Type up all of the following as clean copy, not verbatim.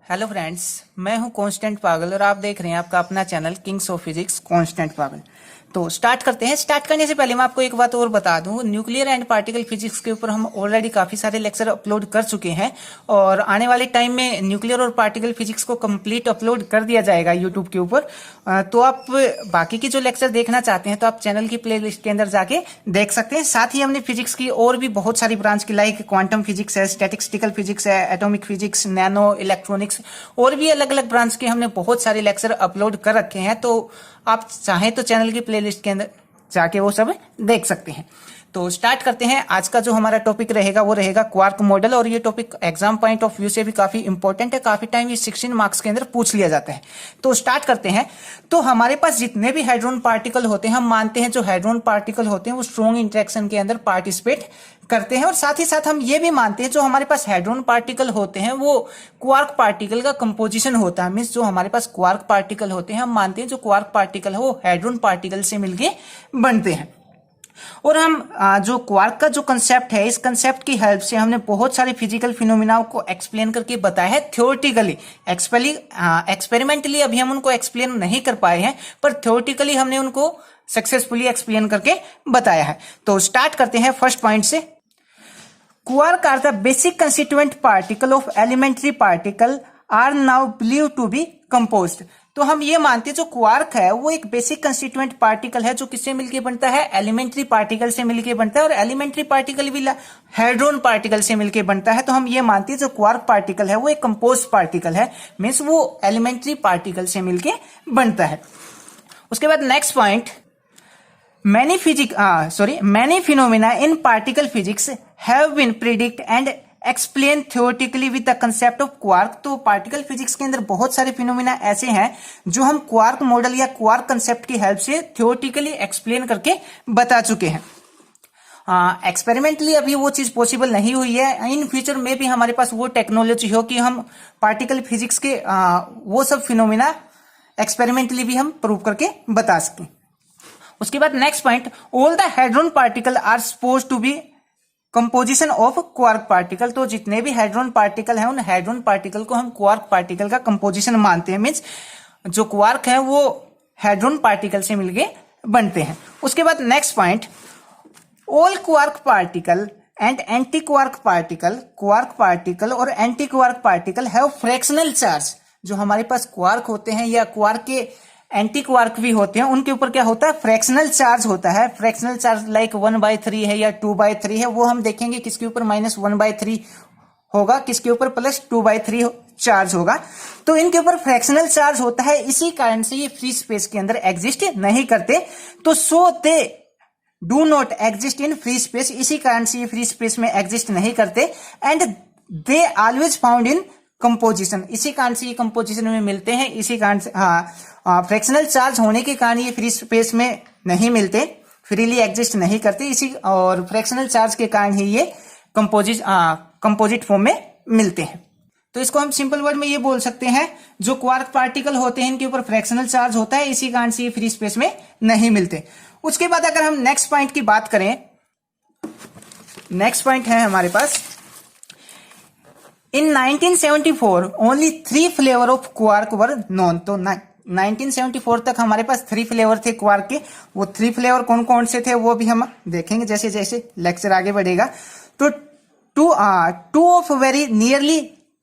Hello friends, मैं हूं constant पागल और आप देख रहे हैं आपका अपना channel Kings of physics constant पागल। तो स्टार्ट करते हैं। स्टार्ट करने से पहले मैं आपको एक बात और बता दूं, न्यूक्लियर एंड पार्टिकल फिजिक्स के ऊपर हम ऑलरेडी काफी सारे लेक्चर अपलोड कर चुके हैं और आने वाले टाइम में न्यूक्लियर और पार्टिकल फिजिक्स को कंप्लीट अपलोड कर दिया जाएगा यूट्यूब के ऊपर। तो आप बाकी की जो लेक्चर देखना चाहते हैं तो आप चैनल की प्ले लिस्ट के अंदर जाके देख सकते हैं। साथ ही हमने फिजिक्स की और भी बहुत सारी ब्रांच की लाइक क्वांटम फिजिक्स है, स्टैटिस्टिकल फिजिक्स है, एटॉमिक फिजिक्स, नैनो इलेक्ट्रॉनिक्स और भी अलग अलग ब्रांच के हमने बहुत सारे लेक्चर अपलोड कर रखे हैं। तो आप चाहें तो चैनल की प्लेलिस्ट के अंदर जाके वो सब देख सकते हैं। तो स्टार्ट करते हैं। आज का जो हमारा टॉपिक रहेगा वो रहेगा क्वार्क मॉडल और ये topic exam point of view से भी काफी इंपॉर्टेंट है। काफी टाइम ये 16 मार्क्स के अंदर पूछ लिया जाता है। तो स्टार्ट करते हैं। तो हमारे पास जितने भी हाइड्रोजन पार्टिकल होते हैं, हम मानते हैं जो हाइड्रोजन पार्टिकल होते हैं वो स्ट्रॉन्ग इंटरेक्शन के अंदर पार्टिसिपेट करते हैं और साथ ही साथ हम ये भी मानते हैं जो हमारे पास हाइड्रोजन पार्टिकल होते हैं वो क्वार्क पार्टिकल का कंपोजिशन होता है। मींस जो हमारे पास क्वार्क पार्टिकल होते हैं, हम मानते हैं जो क्वार्क पार्टिकल है वो हाइड्रोजन पार्टिकल से मिलके बनते हैं। और हम जो क्वार्क का जो कंसेप्ट है, इस कंसेप्ट की हेल्प से हमने बहुत सारे फिजिकल फिनोमिना को एक्सप्लेन करके बताया है थ्योरेटिकली। एक्सपेरिमेंटली अभी हम उनको एक्सप्लेन नहीं कर पाए हैं, पर थ्योरेटिकली हमने उनको सक्सेसफुली एक्सप्लेन करके बताया है। तो स्टार्ट करते हैं फर्स्ट पॉइंट से। Quark are the basic constituent particle of elementary particle are now believe to be composed. तो हम ये मानते हैं जो क्वार्क है वो एक बेसिक कंस्टिट्यूएंट पार्टिकल है जो किससे मिलके बनता है, एलिमेंट्री पार्टिकल से मिलके बनता है और एलिमेंट्री पार्टिकल भी हाइड्रोजन पार्टिकल से मिलके बनता है। तो हम ये मानते हैं जो क्वार्क पार्टिकल है वो एक कंपोज पार्टिकल है, मीन्स वो एलिमेंट्री पार्टिकल से मिलके बनता है। उसके बाद next point, many phenomena in particle physics have been predict and explain theoretically with the concept of quark। तो पार्टिकल फिजिक्स के अंदर बहुत सारे फिनोमिना ऐसे हैं जो हम क्वार्क मॉडल या क्वार्क कंसेप्ट की हेल्प से थ्योरेटिकली एक्सप्लेन करके बता चुके हैं। एक्सपेरिमेंटली अभी वो चीज पॉसिबल नहीं हुई है। इन फ्यूचर में भी हमारे पास वो टेक्नोलॉजी हो कि हम पार्टिकल फिजिक्स के वो सब फिनोमिना एक्सपेरिमेंटली भी हम प्रूव करके बता सकें। उसके बाद next point, all the hydrogen particle are suppose to be composition of quark particle. तो जितने भी हाइड्रोजन पार्टिकल हैं उन हाइड्रोजन पार्टिकल को हम क्वार्क पार्टिकल का कंपोजिशन मानते हैं। मींस जो क्वार्क है वो हाइड्रोजन पार्टिकल से मिलके बनते हैं। उसके बाद next point, all quark particle and anti quark particle, quark particle और anti quark particle have fractional charge. जो हमारे पास क्वार्क होते हैं या क्वार्क के एंटी क्वार्क भी होते हैं उनके ऊपर क्या होता है, फ्रैक्शनल चार्ज होता है। फ्रैक्शनल चार्ज लाइक 1/3 है या 2/3 है, वो हम देखेंगे किसके ऊपर -1/3 होगा, किसके ऊपर +2/3 चार्ज होगा। तो इनके ऊपर फ्रैक्शनल चार्ज होता है, इसी कारण से ये फ्री स्पेस के अंदर एग्जिस्ट नहीं करते। तो so they do not exist in free space, इसी कारण से ये फ्री स्पेस में एग्जिस्ट नहीं करते। And they always found in composition, इसी कारण से ये कंपोजिशन में मिलते हैं। इसी कारण से फ्रैक्शनल चार्ज होने के कारण ये फ्री स्पेस में नहीं मिलते, फ्रीली एग्जिस्ट नहीं करते। इसी और फ्रैक्शनल चार्ज के कारण ही ये कंपोजिट फॉर्म में मिलते हैं। तो इसको हम सिंपल वर्ड में ये बोल सकते हैं, जो क्वार्क पार्टिकल होते हैं इनके ऊपर फ्रैक्शनल चार्ज होता है, इसी कारण से ये फ्री स्पेस में नहीं मिलते। उसके बाद अगर हम नेक्स्ट पॉइंट की बात करें, नेक्स्ट पॉइंट है हमारे पास, इन 1974 only 3 flavour of quark were known. तो 1974 तक हमारे पास 3 फ्लेवर थे क्वार्क के। वो 3 फ्लेवर कौन कौन से थे वो भी हम देखेंगे जैसे जैसे लेक्चर आगे बढ़ेगा। तो two of very nearly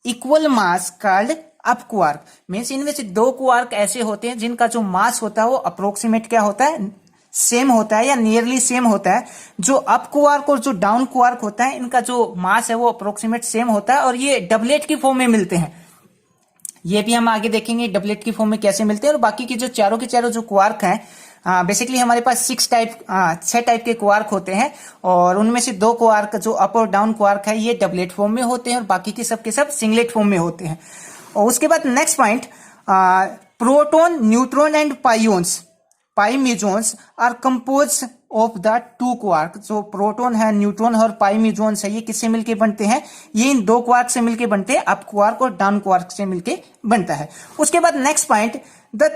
equal mass called up quark, means इनमें से 2 क्वार्क ऐसे होते हैं जिनका जो मास होता है वो अप्रोक्सीमेट क्या होता है, सेम होता है या नियरली सेम होता है। जो अप क्वार्क और जो डाउन क्वार्क होता है इनका जो मास है वो अप्रोक्सीमेट सेम होता है और ये डबलेट की फॉर्म में मिलते हैं। ये भी हम आगे देखेंगे डबलेट की फॉर्म में कैसे मिलते हैं। और बाकी की जो चारों के चारों जो क्वार्क हैं, बेसिकली हमारे पास 6 टाइप के क्वार्क होते हैं और उनमें से 2 क्वार्क जो अप और डाउन क्वार्क है ये डबलेट फॉर्म में होते हैं और बाकी के सब सिंगलेट फॉर्म में होते हैं। और उसके बाद next point, proton, neutron and pi mesons are compose of the 2 quark. जो प्रोटॉन है, न्यूट्रॉन और पाई म्यूजॉन्स है, ये किससे मिलके बनते हैं, ये इन 2 क्वार्क से मिलके बनते हैं, अप क्वार्क और डाउन क्वार्क से मिलके बनता है। उसके बाद next point, the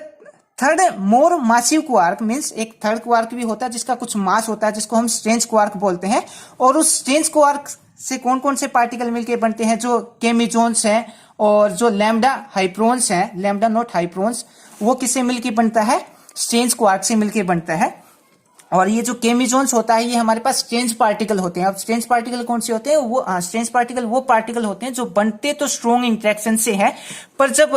third more massive quark, means एक थर्ड क्वार्क भी होता है जिसका कुछ मास होता है, जिसको हम स्ट्रेंज क्वार्क बोलते हैं। और उस स्ट्रेंज क्वार्क से कौन कौन से पार्टिकल मिलके बनते हैं, जो के म्यूजॉन्स हैं और जो लैम्डा हाइप्रोन्स है, लैम्डा नॉट हाइप्रोन्स, वो किससे मिलके बनता है? स्ट्रेंज क्वार्क से मिलके बनता है। और ये जो केमिजोन्स होता है ये हमारे पास स्ट्रेंज पार्टिकल होते हैं। अब स्ट्रेंज पार्टिकल कौन से होते हैं? वो स्ट्रेंज पार्टिकल वो पार्टिकल होते हैं जो बनते तो स्ट्रॉन्ग इंटरेक्शन से है, पर जब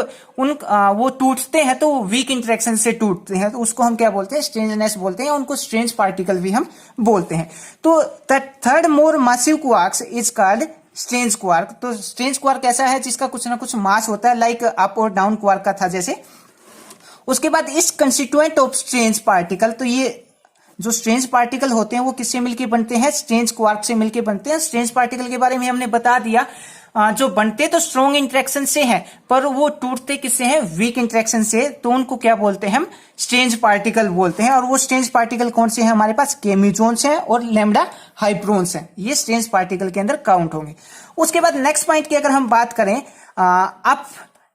वो टूटते हैं तो वीक इंटरेक्शन से टूटते हैं, तो उसको हम क्या बोलते हैं? स्ट्रेंजनेस बोलते हैं। उनको स्ट्रेंज पार्टिकल भी हम बोलते हैं। तो the third more massive quarks is called strange quark. तो स्ट्रेंज क्वार्क ऐसा है जिसका कुछ ना कुछ मास होता है, लाइक अप और डाउन क्वार्क का था जैसे। उसके बाद इस कंस्टिट्यूएंट ऑफ स्ट्रेंज पार्टिकल, तो ये जो स्ट्रेंज पार्टिकल होते हैं वो किससे मिलके बनते हैं? स्ट्रेंज क्वार्क से मिलके बनते हैं। स्ट्रेंज पार्टिकल के बारे में हमने बता दिया, जो बनते तो स्ट्रॉन्ग इंटरेक्शन से हैं, पर वो टूटते किससे हैं? वीक इंटरेक्शन से। तो उनको क्या बोलते हैं हम? स्ट्रेंज पार्टिकल बोलते हैं। और वो स्ट्रेंज पार्टिकल कौन से हैं हमारे पास? केमिजोन्स हैं और लैम्डा हाइप्रोन्स हैं। ये स्ट्रेंज पार्टिकल के अंदर काउंट होंगे। उसके बाद नेक्स्ट पॉइंट की अगर हम बात करें, up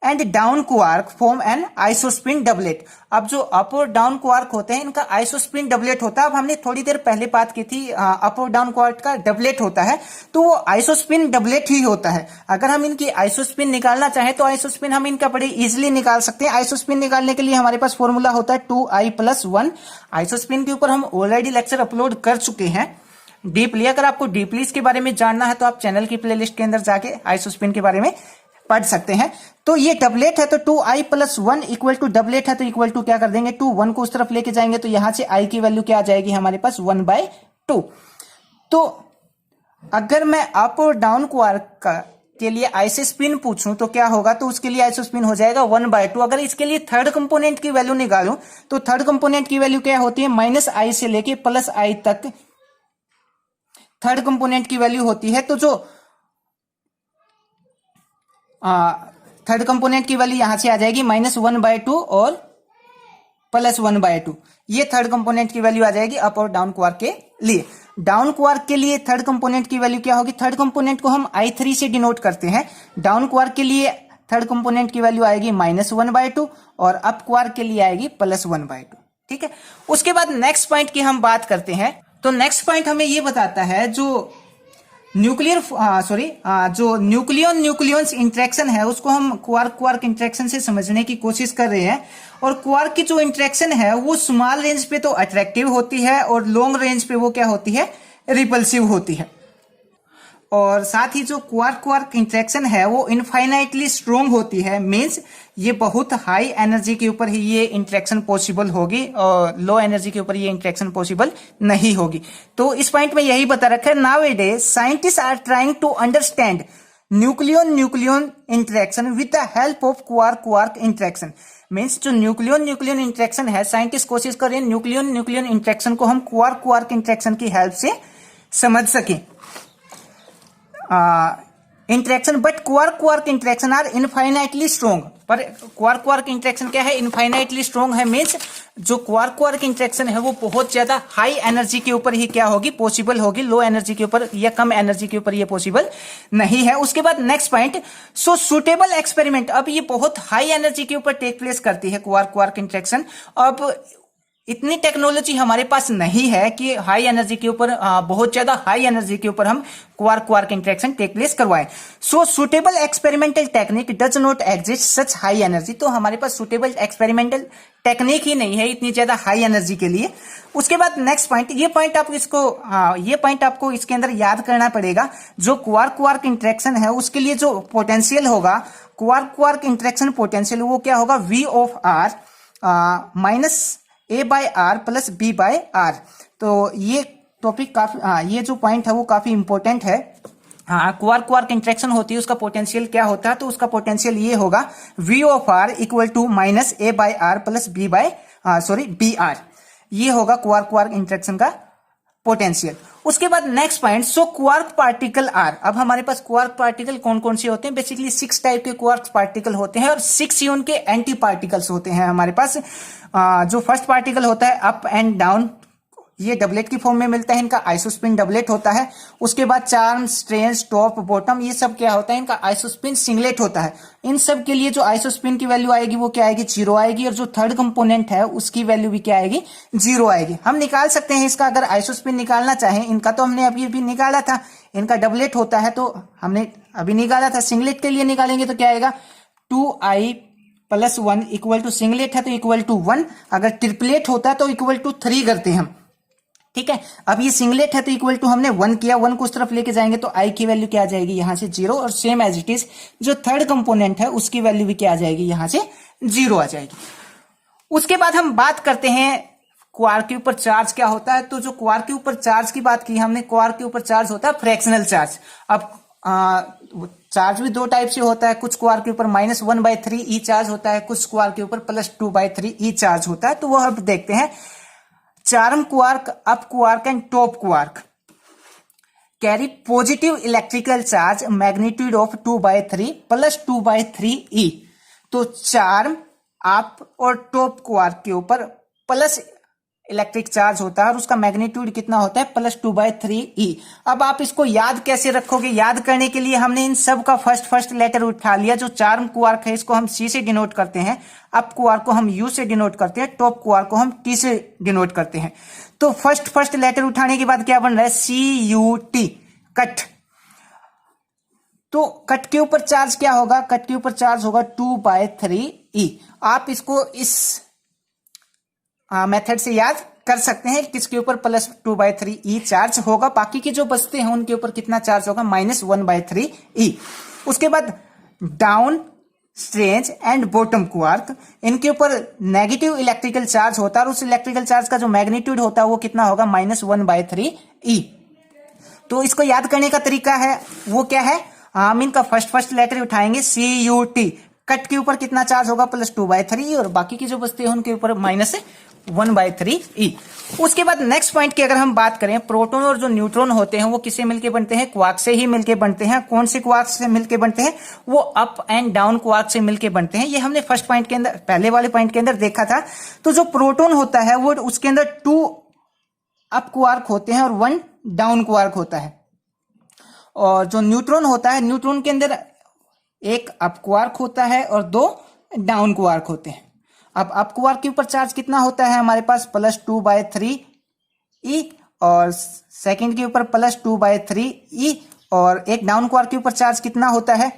and down quark form an isospin doublet. अब जो अप और डाउन क्वार्क होते हैं इनका आइसोस्पिन डबलेट होता है। अब हमने थोड़ी देर पहले बात की थी अप और डाउन क्वार्क का डबलेट होता है, तो वो आइसोस्पिन डबलेट ही होता है। अगर हम इनकी आइसोस्पिन निकालना चाहें तो आइसोस्पिन हम इनका बड़े इजिली निकाल सकते हैं। आइसोस्पिन निकालने के लिए हमारे पास फॉर्मूला होता है 2i+1। आइसोस्पिन के ऊपर हम ऑलरेडी लेक्चर अपलोड कर चुके हैं डीपली। अगर आपको डीपली इसके बारे में जानना है तो आप चैनल की प्लेलिस्ट के अंदर जाके आइसोस्पिन के बारे में पढ़ सकते हैं। तो ये डबलेट है, तो 2i+1 इक्वल टू डबलेट है, तो इक्वल टू क्या कर देंगे? 2 1 को उस तरफ लेके जाएंगे तो यहां से i की वैल्यू क्या आ जाएगी हमारे पास? 1/2। तो अगर मैं अप और डाउन क्वार्क के लिए आइसोस्पिन पूछूं तो क्या होगा? तो उसके लिए आइसोस्पिन हो जाएगा 1/2। अगर इसके लिए थर्ड कंपोनेंट की वैल्यू निकालूं तो थर्ड कंपोनेंट की वैल्यू क्या होती है? -i से लेके +i तक थर्ड कंपोनेंट की वैल्यू होती है। तो जो थर्ड कंपोनेंट की वैल्यू यहां से आ जाएगी -1/2 और +1/2। ये थर्ड कंपोनेंट की वैल्यू आ जाएगी अप और डाउन क्वार्क के लिए। डाउन क्वार्क के लिए थर्ड कंपोनेंट की वैल्यू क्या होगी? थर्ड कंपोनेंट को हम i3 से डिनोट करते हैं। डाउन क्वार्क के लिए थर्ड कंपोनेंट की वैल्यू आएगी -1/2 और अप क्वार्क के लिए आएगी +1/2। ठीक है। उसके बाद नेक्स्ट पॉइंट की हम बात करते हैं। तो नेक्स्ट पॉइंट हमें ये बताता है जो जो न्यूक्लियन इंटरेक्शन है उसको हम क्वार्क इंटरेक्शन से समझने की कोशिश कर रहे हैं। और क्वार्क की जो इंटरेक्शन है वो स्मॉल रेंज पे तो अट्रैक्टिव होती है और लॉन्ग रेंज पे वो क्या होती है? रिपल्सिव होती है। और साथ ही जो क्वार्क इंटरेक्शन है वो इनफाइनाइटली स्ट्रोंग होती है। मींस ये बहुत हाई एनर्जी के ऊपर ही ये इंटरेक्शन पॉसिबल होगी और लो एनर्जी के ऊपर ये इंटरेक्शन पॉसिबल नहीं होगी। तो इस पॉइंट में यही बता रखा है, nowadays scientist are trying to understand nucleon interaction with the help of quark interaction. Means जो न्यूक्लियन इंटरेक्शन है, साइंटिस्ट कोशिश कर रहे हैं न्यूक्लियन इंटरेक्शन को हम क्वार्क इंटरेक्शन की हेल्प से समझ सकें। Interaction but quark interaction are infinitely strong. पर क्वार्क इंटरेक्शन क्या है? इनफाइनाइटली स्ट्रॉन्ग है। मींस जो क्वार्क इंटरेक्शन है वो बहुत ज्यादा हाई एनर्जी के ऊपर ही क्या होगी? पॉसिबल होगी। लो एनर्जी के ऊपर या कम एनर्जी के ऊपर ये पॉसिबल नहीं है। उसके बाद नेक्स्ट पॉइंट, सो सुटेबल एक्सपेरिमेंट। अब ये बहुत हाई एनर्जी के ऊपर टेक प्लेस करती है क्वार्क इंटरेक्शन। अब इतनी टेक्नोलॉजी हमारे पास नहीं है कि हाई एनर्जी के ऊपर बहुत ज्यादा हाई एनर्जी के ऊपर हम क्वार्क इंटरेक्शन टेक प्लेस करवाएं। So suitable experimental technique does not exist such high energy. तो हमारे पास सुटेबल एक्सपेरिमेंटल टेक्निक ही नहीं है इतनी ज्यादा हाई एनर्जी के लिए। उसके बाद नेक्स्ट पॉइंट, ये पॉइंट आपको इसके अंदर याद करना पड़ेगा। जो क्वार्क इंटरेक्शन है उसके लिए जो पोटेंशियल होगा, क्वार्क इंटरेक्शन पोटेंशियल, वो क्या होगा? V(R) -A/R + B/R। तो ये टॉपिक काफी ये जो पॉइंट है वो काफी इंपॉर्टेंट है। क्वार्क इंटरेक्शन होती है, उसका पोटेंशियल क्या होता है? तो उसका पोटेंशियल ये होगा V(R) = -A/R + B/R। ये होगा क्वार्क इंटरेक्शन का पोटेंशियल। उसके बाद next point, so quark particle are. अब हमारे पास क्वार्क पार्टिकल कौन कौन से होते हैं? बेसिकली 6 टाइप के क्वार्क पार्टिकल होते हैं और 6 ही उनके एंटी पार्टिकल्स होते हैं हमारे पास। जो फर्स्ट पार्टिकल होता है अप एंड डाउन ये डबलेट की फॉर्म में मिलता है, इनका आइसोस्पिन डबलेट होता है। उसके बाद चार्म, स्ट्रेंज, टॉप, बॉटम, ये सब क्या होता है, इनका आइसोस्पिन सिंगलेट होता है। इन सब के लिए जो आइसोस्पिन की वैल्यू आएगी वो क्या आएगी, 0 आएगी, और जो थर्ड कंपोनेंट है उसकी वैल्यू भी क्या आएगी, 0 आएगी। हम निकाल सकते हैं इसका, अगर आइसोस्पिन निकालना चाहें, इनका तो हमने अभी अभी निकाला था, इनका डबलेट होता है तो हमने अभी निकाला था। सिंगलेट के लिए निकालेंगे तो क्या आएगा, 2i + 1 इक्वल टू, सिंगलेट है तो इक्वल टू 1, अगर ट्रिपलेट होता है तो इक्वल टू 3 करते हैं हम, ठीक है। अब ये सिंगलेट है तो इक्वल टू हमने 1 किया, 1 को उस तरफ लेके जाएंगे तो i की वैल्यू क्या आ जाएगी, यहां से 0, और सेम एज इट इज जो थर्ड कंपोनेंट है उसकी वैल्यू भी क्या आ जाएगी, यहां से 0 आ जाएगी। उसके बाद हम बात करते हैं क्वार्क के ऊपर चार्ज क्या होता है। तो जो क्वार्क के ऊपर चार्ज की बात की हमने, क्वार्क के ऊपर चार्ज होता है फ्रैक्शनल चार्ज। अब चार्ज भी 2 टाइप से होता है, कुछ क्वार्क के ऊपर -1/3 ई चार्ज होता है, कुछ क्वार्क के ऊपर +2/3 ई चार्ज होता है। तो वो अब देखते हैं। Charm quark, up quark and top quark carry positive electrical charge magnitude of 2/3 +2/3 ई। तो चार्म, अप और टॉप क्वार्क के ऊपर प्लस इलेक्ट्रिक चार्ज होता है और उसका मैग्नीट्यूड कितना होता है, +2/3 ई। अब आप इसको याद कैसे रखोगे, याद करने के लिए हमने इन सब का फर्स्ट लेटर उठा लिया। जो चार्म क्वार्क है इसको हम C से डिनोट करते हैं, अप क्वार्क को हम U से डिनोट करते हैं, टॉप क्वार्क को हम T से डिनोट करते हैं। तो फर्स्ट लेटर उठाने के बाद क्या बन रहा है, CUT, कट। तो कट के ऊपर चार्ज क्या होगा, कट के ऊपर चार्ज होगा 2/3 ई। आप इसको इस मेथड से याद कर सकते हैं, किसके ऊपर +2/3 ई चार्ज होगा, बाकी के जो बचते हैं उनके ऊपर कितना चार्ज होगा, -1/3 ई। उसके बाद down, strange and bottom quark, इनके ऊपर नेगेटिव इलेक्ट्रिकल चार्ज होता है और उस इलेक्ट्रिकल चार्ज का जो मैग्नीट्यूड होता है वो कितना होगा, -1/3 ई। तो इसको याद करने का तरीका है वो क्या है, हम इनका फर्स्ट लेटर उठाएंगे CUT, कट के ऊपर कितना चार्ज होगा, +2/3 और बाकी के जो बचते हैं उनके ऊपर -1/3 ई। उसके बाद नेक्स्ट पॉइंट की अगर हम बात करें, प्रोटॉन और जो न्यूट्रॉन होते हैं वो किससे मिलके बनते हैं, क्वार्क से ही मिलके बनते हैं। कौन से क्वार्क से मिलके बनते हैं, वो अप एंड डाउन क्वार्क से मिलके बनते हैं। ये हमने फर्स्ट पॉइंट के अंदर, पहले वाले पॉइंट के अंदर देखा था। तो जो प्रोटॉन होता है वो उसके अंदर 2 अप क्वार्क होते हैं और 1 डाउन क्वार्क होता है। और जो न्यूट्रॉन होता है, न्यूट्रॉन के अंदर 1 अप क्वार्क होता है और 2 डाउन क्वार्क होते हैं। अब अप क्वार्क के ऊपर चार्ज कितना होता है हमारे पास, +2/3 ई, और सेकंड के ऊपर +2/3 ई, और एक डाउन क्वार्क के ऊपर चार्ज कितना होता है,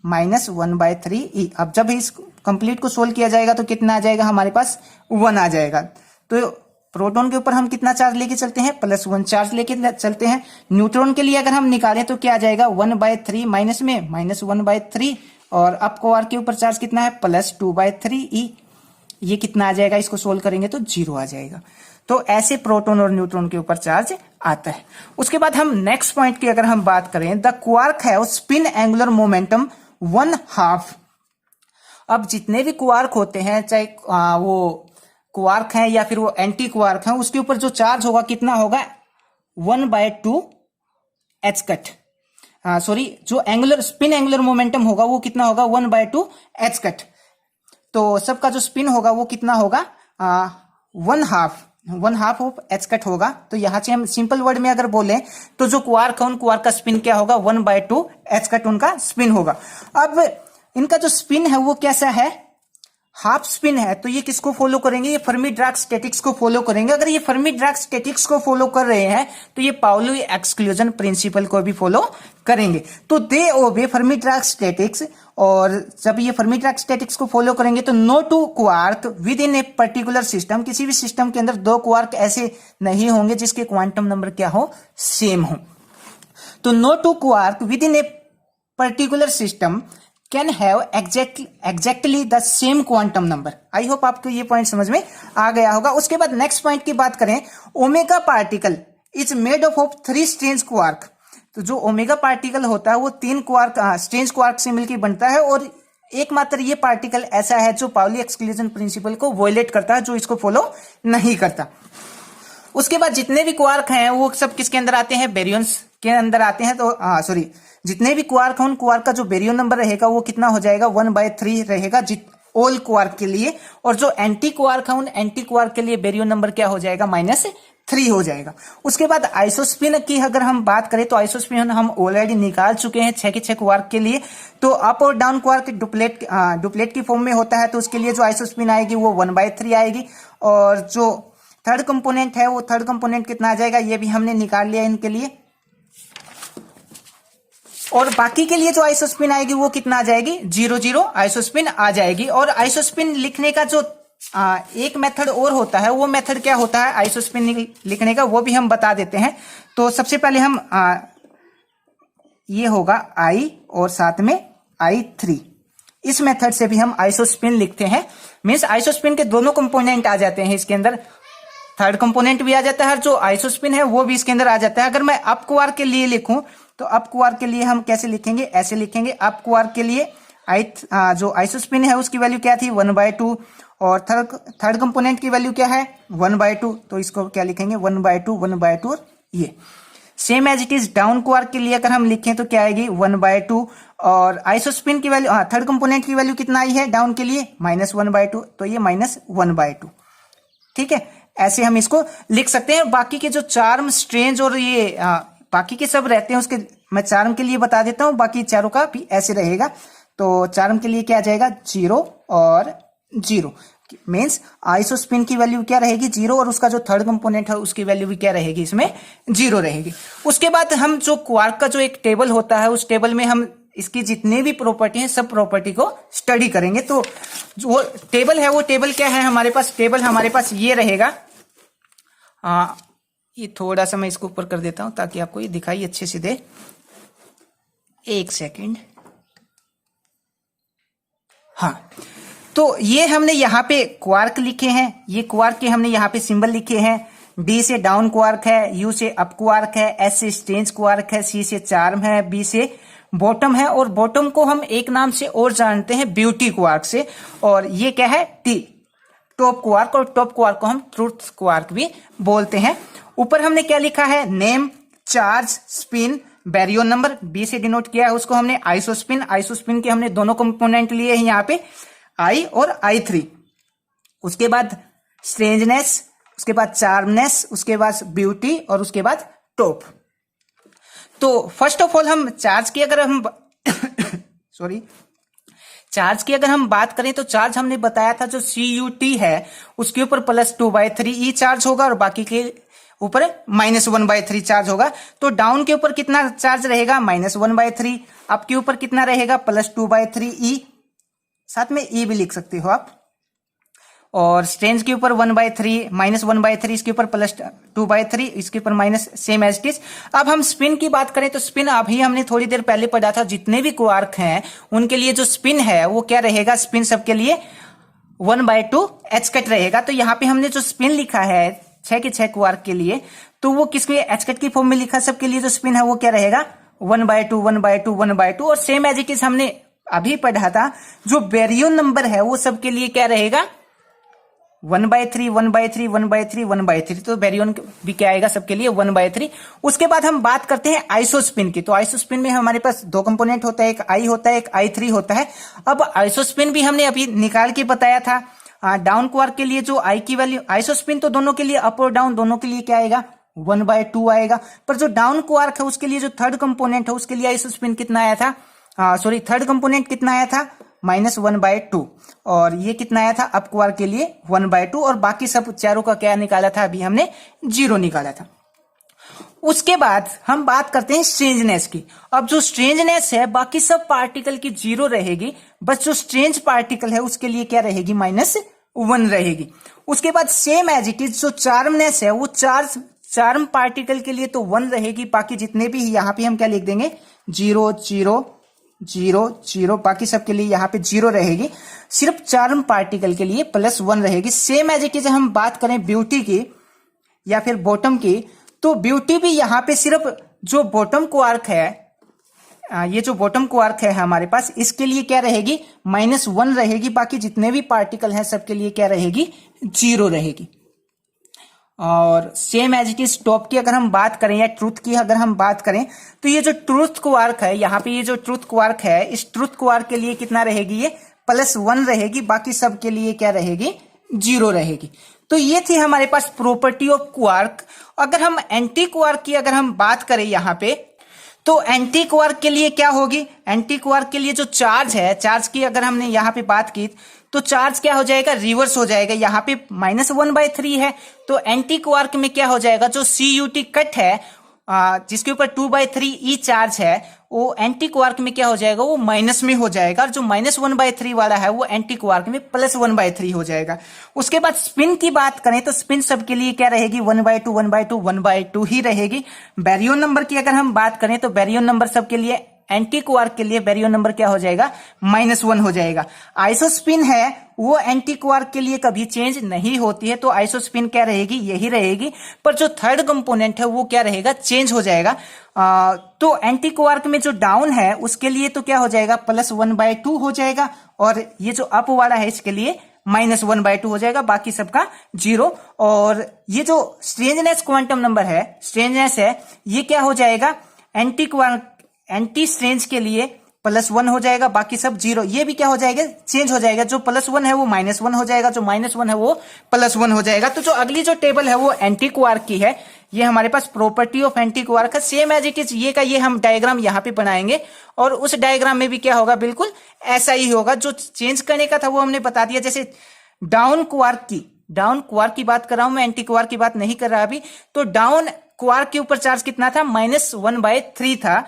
-1/3 ई। अब जब इस कंप्लीट को सोल्व किया जाएगा तो कितना आ जाएगा हमारे पास, 1 आ जाएगा। तो प्रोटॉन के ऊपर हम कितना चार्ज लेके चलते हैं, +1 चार्ज लेके चलते हैं। न्यूट्रॉन के लिए अगर हम निकालें तो क्या आ जाएगा, 1/3 माइनस में -1/3, और अप क्वार्क के ऊपर चार्ज कितना है, +2/3 ई। ये कितना आ जाएगा, इसको सोल्व करेंगे तो 0 आ जाएगा। तो ऐसे प्रोटॉन और न्यूट्रॉन के ऊपर चार्ज आता है। उसके बाद हम नेक्स्ट पॉइंट की अगर हम बात करें, द क्वार्क है स्पिन एंगुलर मोमेंटम 1/2। अब जितने भी क्वार्क होते हैं, चाहे वो क्वार्क हैं या फिर वो एंटी क्वार्क हैं, उसके ऊपर जो चार्ज होगा कितना होगा, 1/2 एच कट, सॉरी, जो एंगुलर स्पिन एंगुलर मोमेंटम होगा वो कितना होगा, 1/2 एच कट। तो सबका जो स्पिन होगा वो कितना होगा, 1/2 ऑफ एच कट होगा। तो यहां से हम सिंपल वर्ड में अगर बोले तो जो क्वार्क है उन क्वार्क का स्पिन क्या होगा, 1/2 एच कट उनका स्पिन होगा। अब इनका जो स्पिन है वो कैसा है, हाफ स्पिन है। तो ये किसको फॉलो करेंगे, ये फर्मी-डिराक स्टैटिक्स को फॉलो करेंगे। अगर ये फर्मी-डिराक स्टैटिक्स को फॉलो कर रहे हैं तो ये पाउली एक्सक्लूजन प्रिंसिपल को भी फॉलो करेंगे। तो दे ओबे फर्मी-डिराक स्टैटिक्स, और जब ये फर्मी-डिराक स्टैटिक्स को फॉलो करेंगे तो no two quark within a particular system, किसी भी सिस्टम के अंदर 2 क्वार्क ऐसे नहीं होंगे जिसके क्वांटम नंबर क्या हो, सेम हो। तो no two quark within a particular system can have exactly the same quantum number. I hope आपको ये पॉइंट समझ में आ गया होगा। उसके बाद नेक्स्ट पॉइंट की बात करें, omega particle is made of 3 strange quark. तो जो ओमेगा पार्टिकल होता है वो 3 क्वार्क स्ट्रेंज क्वार्क से मिलकर बनता है, और एकमात्र ये पार्टिकल ऐसा है जो पाउली एक्सक्लूजन प्रिंसिपल को वॉयलेट करता है, जो इसको फॉलो नहीं करता। उसके बाद जितने भी क्वार्क हैं वो सब किसके अंदर आते हैं, बेरियंस के अंदर आते हैं। तो सॉरी, जितने भी क्वार्क हैं उन क्वार्क का जो बेरियन नंबर रहेगा वो कितना हो जाएगा, 1/3 रहेगा ऑल क्वार्क के लिए। और जो एंटी क्वार्क है उन एंटी क्वार्क के लिए बेरियन नंबर क्या हो जाएगा, 3 हो जाएगा। उसके बाद आइसोस्पिन की अगर हम बात करें तो आइसोस्पिन हम ऑलरेडी निकाल चुके हैं 6 के 6 क्वार्क के लिए। तो अप और डाउन क्वार्क डुप्लेट की फॉर्म में होता है, तो उसके लिए जो आइसोस्पिन आएगी वो 1/3 आएगी। और जो थर्ड कंपोनेंट है वो थर्ड कंपोनेंट कितना आ जाएगा ये भी हमने निकाल लिया इनके लिए। और बाकी के लिए जो आइसोस्पिन आएगी वो कितना आ जाएगी 0 आइसोस्पिन आ जाएगी। और आइसोस्पिन लिखने का जो एक मेथड और होता है, वो मेथड क्या होता है आइसोस्पिन लिखने का, वो भी हम बता देते हैं। तो सबसे पहले हम ये होगा I और साथ में I3, इस मेथड से भी हम आइसोस्पिन लिखते हैं। मींस आइसोस्पिन के दोनों कंपोनेंट आ जाते हैं इसके अंदर, थर्ड कंपोनेंट भी आ जाता है और जो आइसोस्पिन है वो भी इसके अंदर आ जाता है। अगर मैं अप क्वार्क के लिए लिखूं तो अप क्वार्क के लिए हम कैसे लिखेंगे, ऐसे लिखेंगे। अप क्वार्क के लिए जो आइसोस्पिन है उसकी वैल्यू क्या थी 1/2 और थर्ड कंपोनेंट की वैल्यू क्या है 1/2, तो इसको क्या लिखेंगे 1/2 और ये same as it is down quark के लिए अगर हम लिखें तो क्या आएगी 1/2 और आइसोस्पिन की वैल्यू थर्ड कंपोनेंट की वैल्यू कितना आई है डाउन के लिए -1/2, तो ये -1/2। ठीक है, ऐसे हम इसको लिख सकते हैं। बाकी के जो चार्म स्ट्रेंज और ये बाकी के सब रहते हैं उसके मैं चार्म के लिए बता देता हूं, बाकी चारों का भी ऐसे रहेगा। तो चार्म के लिए क्या आ जाएगा 0 और 0, मीन्स आइसोस्पिन की वैल्यू क्या रहेगी 0 और उसका जो थर्ड कंपोनेंट है उसकी वैल्यू भी क्या रहेगी इसमें 0 रहेगी। उसके बाद हम जो क्वार्क का जो एक टेबल होता है उस टेबल में हम इसकी जितने भी प्रॉपर्टी है सब प्रॉपर्टी को स्टडी करेंगे। तो जो टेबल है वो टेबल क्या है हमारे पास, टेबल हमारे पास ये रहेगा। ये थोड़ा सा मैं इसको ऊपर कर देता हूं ताकि आपको ये दिखाई अच्छे से दे। एक सेकेंड, हाँ, तो ये हमने यहाँ पे क्वार्क लिखे हैं, ये क्वार्क के हमने यहाँ पे सिंबल लिखे हैं। D से डाउन क्वार्क है, U से अप क्वार्क है, S से स्ट्रेंज क्वार्क है, C से चार्म है, B से बॉटम है और बॉटम को हम एक नाम से और जानते हैं ब्यूटी क्वार्क से। और ये क्या है T टॉप क्वार्क, और टॉप क्वार्क को हम ट्रूथ क्वार्क भी बोलते हैं। ऊपर हमने क्या लिखा है name, charge, spin, Baryon number, B से डिनोट किया है उसको हमने आइसोस्पिन। आइसोस्पिन के हमने दोनों कंपोनेंट लिए हैं यहाँ पे I और I3। उसके बाद स्ट्रेंजनेस, उसके बाद चार्मनेस, उसके बाद ब्यूटी और उसके बाद टॉप। तो फर्स्ट ऑफ ऑल हम चार्ज की अगर हम चार्ज की अगर हम बात करें तो चार्ज हमने बताया था जो CUT है उसके ऊपर +2/3 E चार्ज होगा और बाकी के ऊपर -1/3 चार्ज होगा। तो डाउन के ऊपर कितना चार्ज रहेगा -1/3, अप के ऊपर कितना रहेगा +2/3 E, साथ में E भी लिख सकते हो आप। और स्ट्रेंज के ऊपर 1/3 -1/3, इसके ऊपर +2/3, इसके ऊपर minus, same as it is. अब हम स्पिन की बात करें तो स्पिन अभी हमने थोड़ी देर पहले पढ़ा था, जितने भी क्वार्क हैं उनके लिए जो स्पिन है वो क्या रहेगा, स्पिन सबके लिए 1/2 h कट रहेगा। तो यहाँ पे हमने जो स्पिन लिखा है 6 के 6 क्वार्क के लिए, तो वो किसके h कट की फॉर्म में लिखा, सबके लिए जो स्पिन है वो क्या रहेगा 1/2 1/2 1/2। और सेम एज इट इज हमने अभी पढ़ा था जो बैरियन नंबर है वो सबके लिए क्या रहेगा 1/3 1/3 1/3 1/3। तो बैरियन भी क्या आएगा सबके लिए 1/3। उसके बाद हम बात करते हैं आइसोस्पिन की। तो आइसोस्पिन में हमारे पास दो कंपोनेंट होता है, एक I होता है एक I3 होता है। अब आइसोस्पिन भी हमने अभी निकाल के बताया था। डाउन क्वार्क के लिए जो I की वैल्यू, आइसोस्पिन तो दोनों के लिए अप और डाउन दोनों के लिए क्या आएगा 1/2 आएगा। पर जो डाउन क्वार्क है उसके लिए जो थर्ड कंपोनेंट है उसके लिए आइसोस्पिन कितना आया था, थर्ड कंपोनेंट कितना आया था -1/2। और ये कितना आया था अप क्वार्क के लिए 1/2। और बाकी सब चारों का क्या निकाला था, अभी हमने 0 निकाला था। उसके बाद हम बात करते हैं स्ट्रेंजनेस की। अब जो स्ट्रेंजनेस है बाकी सब पार्टिकल की 0 रहेगी, बस जो स्ट्रेंज पार्टिकल है उसके लिए क्या रहेगी -1 रहेगी। उसके बाद सेम एज इट इज जो चार्मनेस है वो चार्म पार्टिकल के लिए तो 1 रहेगी, बाकी जितने भी यहाँ पे हम क्या लिख देंगे 0 0 0 0, बाकी सबके लिए यहाँ पे 0 रहेगी। सिर्फ चार्म पार्टिकल के लिए +1 रहेगी। सेम एज इट इज हम बात करें ब्यूटी की या फिर बॉटम की, तो ब्यूटी भी यहाँ पे सिर्फ जो बॉटम क्वार्क है, ये जो बॉटम क्वार्क है हमारे पास, इसके लिए क्या रहेगी -1 रहेगी। बाकी जितने भी पार्टिकल हैं सबके लिए क्या रहेगी 0 रहेगी। और same as it is top की अगर हम बात करें या ट्रूथ की अगर हम बात करें, तो ये जो ट्रूथ क्वार्क है यहाँ पे, ये जो ट्रूथ क्वार्क है इस ट्रूथ क्वार्क के लिए कितना रहेगी, ये +1 रहेगी। बाकी सब के लिए क्या रहेगी 0 रहेगी। तो ये थी हमारे पास प्रॉपर्टी ऑफ क्वार्क। अगर हम एंटी क्वार्क की अगर हम बात करें यहाँ पे, तो एंटी क्वार्क के लिए क्या होगी, एंटी क्वार्क के लिए जो चार्ज है, चार्ज की अगर हमने यहाँ पे बात की तो चार्ज क्या हो जाएगा, रिवर्स हो जाएगा। यहाँ पे -1/3 है, तो एंटी क्वार्क में क्या हो जाएगा, जो CuT कट है जिसके ऊपर 2/3 ई चार्ज है, वो एंटी क्वार्क में क्या हो जाएगा, वो माइनस में हो जाएगा। और जो -1/3 वाला है वो एंटी क्वार्क में +1/3 हो जाएगा। उसके बाद स्पिन की बात करें तो स्पिन सबके लिए क्या रहेगी, 1/2 1/2 1/2 ही रहेगी। बैरियन नंबर की अगर हम बात करें तो बैरियन नंबर सबके लिए, एंटी क्वार्क के लिए बैरियन नंबर क्या हो जाएगा, -1 हो जाएगा। आइसोस्पिन है वो एंटी क्वार्क के लिए कभी चेंज नहीं होती है, तो आइसोस्पिन क्या रहेगी, यही रहेगी। पर जो थर्ड कंपोनेंट है वो क्या रहेगा, चेंज हो जाएगा। तो एंटी क्वार्क में जो डाउन है उसके लिए तो क्या हो जाएगा, +1/2 हो जाएगा, और ये जो अप वाला है इसके लिए -1/2 हो जाएगा, बाकी सबका 0। और ये जो स्ट्रेंजनेस क्वांटम नंबर है, स्ट्रेंजनेस है, ये क्या हो जाएगा, एंटी क्वार्क, एंटी स्ट्रेंज के लिए +1 हो जाएगा, बाकी सब 0। ये भी क्या हो जाएगा, चेंज हो जाएगा। जो +1 है वो -1 हो जाएगा, जो -1 है वो +1 हो जाएगा। तो जो अगली जो टेबल है वो एंटी क्वार्क की है। ये हमारे पास प्रॉपर्टी ऑफ एंटी क्वार्क है, सेम एज इट इज ये का ये हम डायग्राम यहाँ पे बनाएंगे, और उस डायग्राम में भी क्या होगा, बिल्कुल ऐसा ही होगा। जो चेंज करने का था वो हमने बता दिया। जैसे डाउन क्वार्क की बात कर रहा हूं मैं, एंटी क्वार्क की बात नहीं कर रहा अभी। तो डाउन क्वार्क के ऊपर चार्ज कितना था, -1/3 था।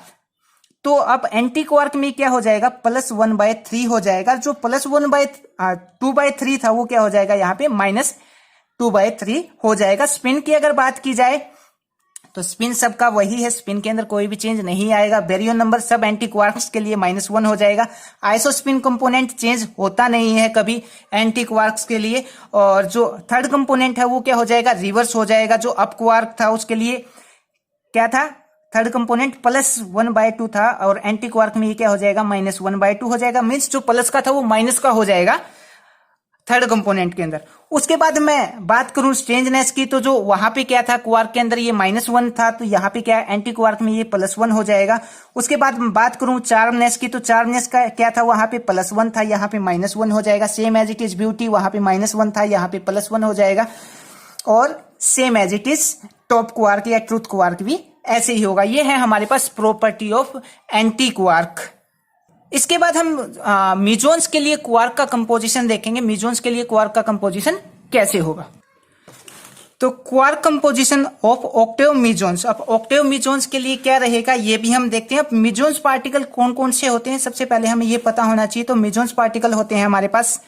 तो अब एंटी क्वार्क में क्या हो जाएगा, +1/3 हो जाएगा। जो +2/3 था वो क्या हो जाएगा, यहाँ पे -2/3 हो जाएगा। स्पिन की अगर बात की जाए तो स्पिन सबका वही है, स्पिन के अंदर कोई भी चेंज नहीं आएगा। बैरियन नंबर सब एंटी क्वार्क्स के लिए -1 हो जाएगा। आइसोस्पिन कंपोनेंट चेंज होता नहीं है कभी एंटी क्वार्क्स के लिए। और जो थर्ड कंपोनेंट है वो क्या हो जाएगा, रिवर्स हो जाएगा। जो अप क्वार्क था उसके लिए क्या था, थर्ड कंपोनेंट +1/2 था, और एंटी क्वार्क में ये क्या हो जाएगा, -1/2 हो जाएगा। मीन्स जो प्लस का था वो माइनस का हो जाएगा थर्ड कंपोनेंट के अंदर। उसके बाद मैं बात करूं स्ट्रेंजनेस की, तो जो वहां पे क्या था, क्वार्क के अंदर ये -1 था, तो यहाँ पे क्या है, एंटी क्वार्क में ये +1 हो जाएगा। उसके बाद बात करूं चार्मनेस की, तो चार्मनेस का क्या था, वहां पे +1 था, यहाँ पे -1 हो जाएगा। Same as it is beauty, वहां पे -1 था, यहाँ पे +1 हो जाएगा। और same as it is top quark या ट्रूथ क्वार्क भी ऐसे ही होगा। ये है हमारे पास प्रॉपर्टी ऑफ एंटी क्वार्क। इसके बाद हम मीजोन्स के लिए क्वार्क का कंपोजिशन देखेंगे। मीजोन्स के लिए क्वार्क का कंपोजिशन कैसे होगा, तो क्वार्क कंपोजिशन ऑफ ऑक्टेव मीजोन्स। अब ऑक्टेव मीजोन्स के लिए क्या रहेगा ये भी हम देखते हैं। अब मीजोन्स पार्टिकल कौन कौन से होते हैं, सबसे पहले हमें ये पता होना चाहिए। तो मीजोन्स पार्टिकल होते हैं हमारे पास,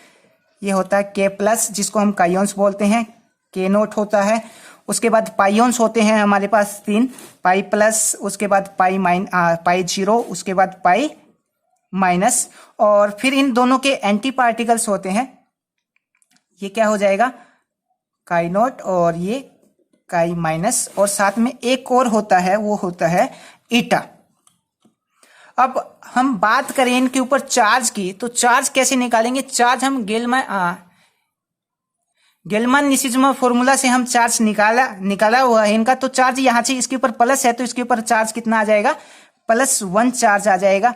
ये होता है K+, जिसको हम कायोन्स बोलते हैं, K0 होता है। उसके बाद पाइयोन्स होते हैं हमारे पास 3, पाई+, उसके बाद पाई0, उसके बाद पाई-, और फिर इन दोनों के एंटी पार्टिकल्स होते हैं। ये क्या हो जाएगा, काई0 और ये काई-, और साथ में एक और होता है, वो होता है ईटा। अब हम बात करें इनके ऊपर चार्ज की, तो चार्ज कैसे निकालेंगे। चार्ज हम गेलमान निशिज्मा फॉर्मूला से हम चार्ज निकाला हुआ है इनका। तो चार्ज यहाँ से इसके ऊपर प्लस है, तो इसके ऊपर चार्ज कितना आ जाएगा, +1 चार्ज आ जाएगा।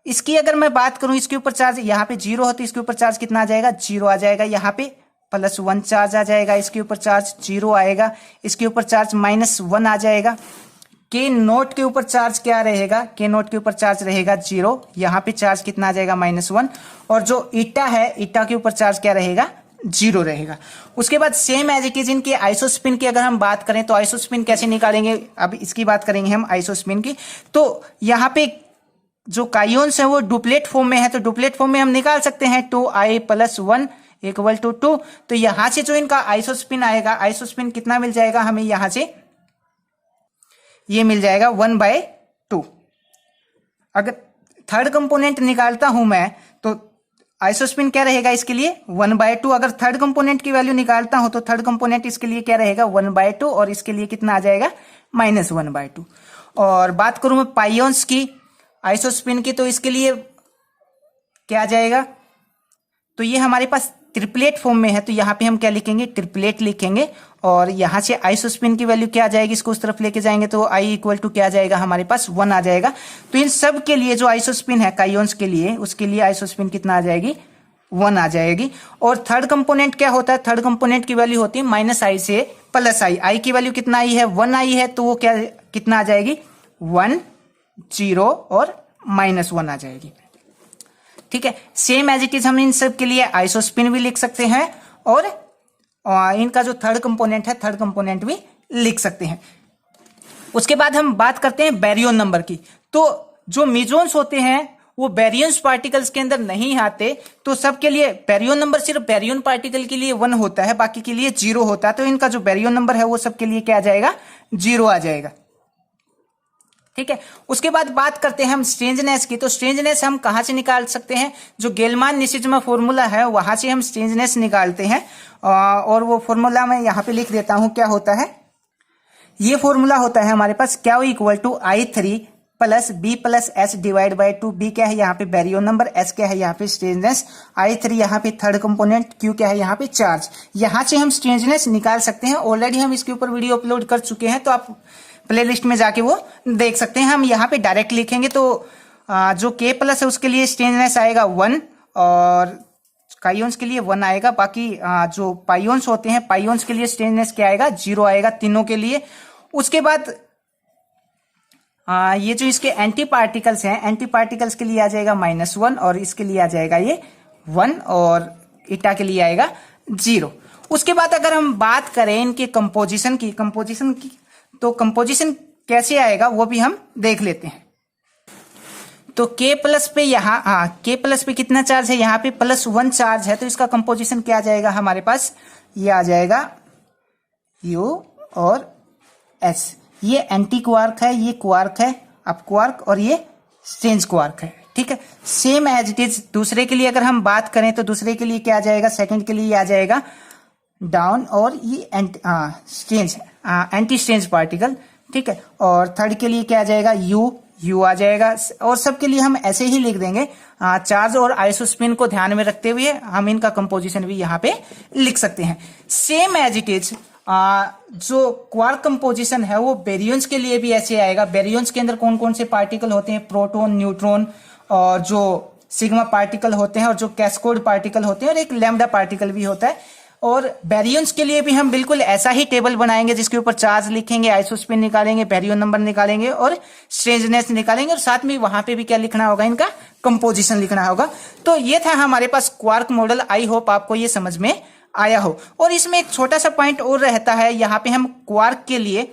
इसकी अगर मैं बात करूं, इसके ऊपर चार्ज यहाँ पे 0 हो, तो इसके ऊपर चार्ज कितना आ जाएगा, 0 आ जाएगा। यहाँ पे +1 चार्ज आ जाएगा, इसके ऊपर चार्ज 0 आएगा, इसके ऊपर चार्ज -1 आ जाएगा। K0 के ऊपर चार्ज क्या रहेगा, K0 के ऊपर चार्ज रहेगा 0, यहाँ पे चार्ज कितना आ जाएगा, -1। और जो ईटा है, ईटा के ऊपर चार्ज क्या रहेगा, 0 रहेगा। उसके बाद सेम एज इट इज इनके आइसोस्पिन की अगर हम बात करें, तो आइसोस्पिन कैसे निकालेंगे, अब इसकी बात करेंगे हम आइसोस्पिन की। तो यहाँ पे जो कायोन्स है वो डुप्लेट फॉर्म में है, तो डुप्लेट फॉर्म में हम निकाल सकते हैं 2i + 1 = 2। तो यहां से जो इनका आइसोस्पिन आएगा, आइसोस्पिन कितना मिल जाएगा हमें, यहां से ये मिल जाएगा 1/2। अगर थर्ड कंपोनेंट निकालता हूं मैं, तो आइसोस्पिन क्या रहेगा इसके लिए, 1/2। अगर थर्ड कंपोनेंट की वैल्यू निकालता हूं तो थर्ड कंपोनेंट इसके लिए क्या रहेगा, 1/2, और इसके लिए कितना आ जाएगा, -1/2। और बात करूं मैं पाइयोन्स की, आइसोस्पिन की, तो इसके लिए क्या आ जाएगा, तो ये हमारे पास ट्रिपलेट फॉर्म में है, तो यहाँ पे हम क्या लिखेंगे, ट्रिपलेट लिखेंगे। और यहाँ से आइसोस्पिन की वैल्यू क्या आ जाएगी, इसको उस तरफ लेके जाएंगे तो I = क्या आ जाएगा, हमारे पास 1 आ जाएगा। तो इन सब के लिए जो आइसोस्पिन है कायोन्स के लिए, उसके लिए आइसोस्पिन कितना आ जाएगी, 1 आ जाएगी। और थर्ड कंपोनेंट क्या होता है, थर्ड कंपोनेंट की वैल्यू होती है -i से +i। i की वैल्यू कितना आई है, 1 आई है, तो वो क्या कितना आ जाएगी, 1 0 और -1 आ जाएगी। ठीक है, सेम एज इट इज हम इन सब के लिए आइसोस्पिन भी लिख सकते हैं और इनका जो थर्ड कंपोनेंट है थर्ड कंपोनेंट भी लिख सकते हैं। उसके बाद हम बात करते हैं बैरियन नंबर की। तो जो मेसॉन्स होते हैं वो बैरियन पार्टिकल्स के अंदर नहीं आते, तो सबके लिए बैरियन नंबर सिर्फ बैरियन पार्टिकल के लिए 1 होता है, बाकी के लिए 0 होता है। तो इनका जो बैरियन नंबर है वो सबके लिए क्या आ जाएगा, 0 आ जाएगा। ठीक है, उसके बाद बात करते हैं हम स्ट्रेंजनेस की। तो स्ट्रेंजनेस हम कहां से निकाल सकते हैं, जो गेलमान निशिजमा फॉर्मूला है वहां से हम स्ट्रेंजनेस निकालते हैं। और वो फॉर्मूला मैं यहां पे लिख देता हूं, क्या होता है, ये फॉर्मूला होता है हमारे पास क्या equal to I3 + B + S divide by 2। B क्या है यहाँ पे बैरियन नंबर, S क्या है यहाँ पे स्ट्रेंजनेस, I3 यहाँ पे थर्ड कंपोनेंट, Q क्या है यहाँ पे चार्ज। यहाँ से हम स्ट्रेंजनेस निकाल सकते हैं। ऑलरेडी हम इसके ऊपर वीडियो अपलोड कर चुके हैं, तो आप प्लेलिस्ट में जाके वो देख सकते हैं। हम यहाँ पे डायरेक्ट लिखेंगे तो जो K+ है उसके लिए स्ट्रेंजनेस आएगा 1 और काइंस के लिए 1 आएगा। बाकी जो पाइंस होते हैं पाइंस के लिए स्ट्रेंजनेस क्या आएगा, 0 आएगा तीनों के लिए। उसके बाद ये जो इसके एंटी पार्टिकल्स हैं, एंटी पार्टिकल्स के लिए आ जाएगा -1 और इसके लिए आ जाएगा ये 1 और ईटा के लिए आएगा 0। उसके बाद अगर हम बात करें इनके कंपोजिशन की, तो कंपोजिशन कैसे आएगा वो भी हम देख लेते हैं। तो K+ पे यहाँ K+ पे कितना चार्ज है, यहाँ पे +1 चार्ज है, तो इसका कंपोजिशन क्या आ जाएगा हमारे पास, ये आ जाएगा U और S। ये एंटी क्वार्क है, ये क्वार्क है, अब क्वार्क, और ये स्ट्रेंज क्वार्क है। ठीक है, सेम एज इट इज दूसरे के लिए अगर हम बात करें तो दूसरे के लिए क्या आ जाएगा, सेकंड के लिए आ जाएगा डाउन और ये स्ट्रेंज एंटी स्ट्रेंज पार्टिकल। ठीक है, और थर्ड के लिए क्या आ जाएगा, यू आ जाएगा। और सबके लिए हम ऐसे ही लिख देंगे। चार्ज और आइसोस्पिन को ध्यान में रखते हुए हम इनका कंपोजिशन भी यहाँ पे लिख सकते हैं। सेम एज इट इज जो क्वार्क कंपोजिशन है वो बेरियंस के लिए भी ऐसे आएगा। बेरियंस के अंदर कौन कौन से पार्टिकल होते हैं, प्रोटॉन, न्यूट्रॉन, और जो सिग्मा पार्टिकल होते हैं, और जो कैस्कोड पार्टिकल होते हैं, और एक लैम्डा पार्टिकल भी होता है। और बैरियंस के लिए भी हम बिल्कुल ऐसा ही टेबल बनाएंगे जिसके ऊपर चार्ज लिखेंगे, आइसोस्पिन निकालेंगे, बैरियन नंबर निकालेंगे और स्ट्रेंजनेस निकालेंगे, और साथ में वहां पे भी क्या लिखना होगा, इनका कंपोजिशन लिखना होगा। तो ये था हमारे पास क्वार्क मॉडल। आई होप आपको ये समझ में आया हो। और इसमें एक छोटा सा पॉइंट और रहता है, यहाँ पे हम क्वार्क के लिए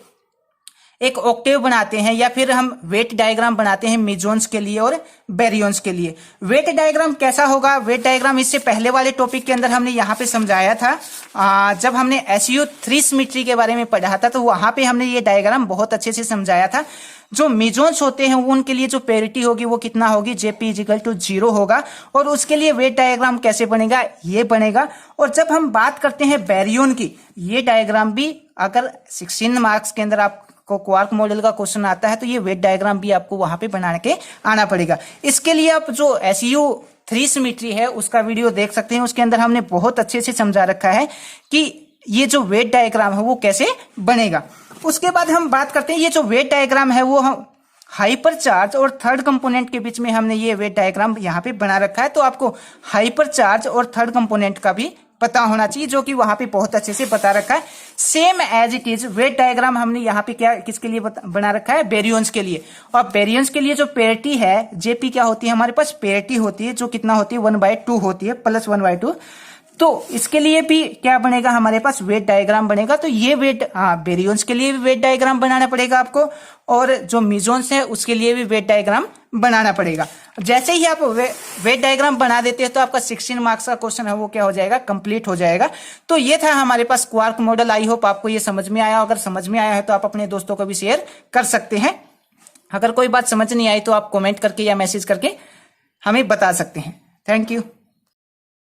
एक ऑक्टेव बनाते हैं या फिर हम वेट डायग्राम बनाते हैं मेसॉन्स के लिए और बैरियंस के लिए। वेट डायग्राम कैसा होगा, वेट डायग्राम इससे पहले वाले टॉपिक के अंदर हमने यहाँ पे समझाया था। जब हमने SU3 सिमेट्री के बारे में पढ़ा था तो वहां पे हमने ये डायग्राम बहुत अच्छे से समझाया था। जो मेसॉन्स होते हैं उनके लिए जो पेरिटी होगी वो कितना होगी, Jp = 0 होगा। और उसके लिए वेट डायग्राम कैसे बनेगा, ये बनेगा। और जब हम बात करते हैं बैरियन की, ये डायग्राम भी अगर 16 मार्क्स के अंदर आपको क्वार्क मॉडल का क्वेश्चन आता है तो ये वेट डायग्राम भी आपको वहां पे बना के आना पड़ेगा। इसके लिए आप जो SU3 सिमेट्री है उसका वीडियो देख सकते हैं, उसके अंदर हमने बहुत अच्छे से समझा रखा है कि ये जो वेट डायग्राम है वो कैसे बनेगा। उसके बाद हम बात करते हैं, ये जो वेट डायग्राम है वो हम हाइपर चार्ज और थर्ड कंपोनेंट के बीच में हमने ये वेट डायग्राम यहाँ पे बना रखा है। तो आपको हाइपर चार्ज और थर्ड कंपोनेंट का भी पता होना चाहिए, जो कि वहां पे बहुत अच्छे से बता रखा है। Same as it is weight diagram हमने यहाँ पे क्या किसके लिए बना रखा है, बैरियंस के लिए। और बैरियंस के लिए जो पेरिटी है Jp क्या होती है हमारे पास, पेरिटी होती है जो कितना होती है 1/2 होती है, +1/2। तो इसके लिए भी क्या बनेगा हमारे पास, वेट डायग्राम बनेगा। तो ये बैरियंस के लिए भी वेट डायग्राम बनाना पड़ेगा आपको, और जो मेसॉन्स है उसके लिए भी वेट डायग्राम बनाना पड़ेगा। जैसे ही आप वेट डायग्राम बना देते हैं तो आपका 16 मार्क्स का क्वेश्चन है वो क्या हो जाएगा, कंप्लीट हो जाएगा। तो ये था हमारे पास क्वार्क मॉडल। आई होप आपको ये समझ में आया। अगर समझ में आया है तो आप अपने दोस्तों को भी शेयर कर सकते हैं। अगर कोई बात समझ नहीं आई तो आप कमेंट करके या मैसेज करके हमें बता सकते हैं। Thank you.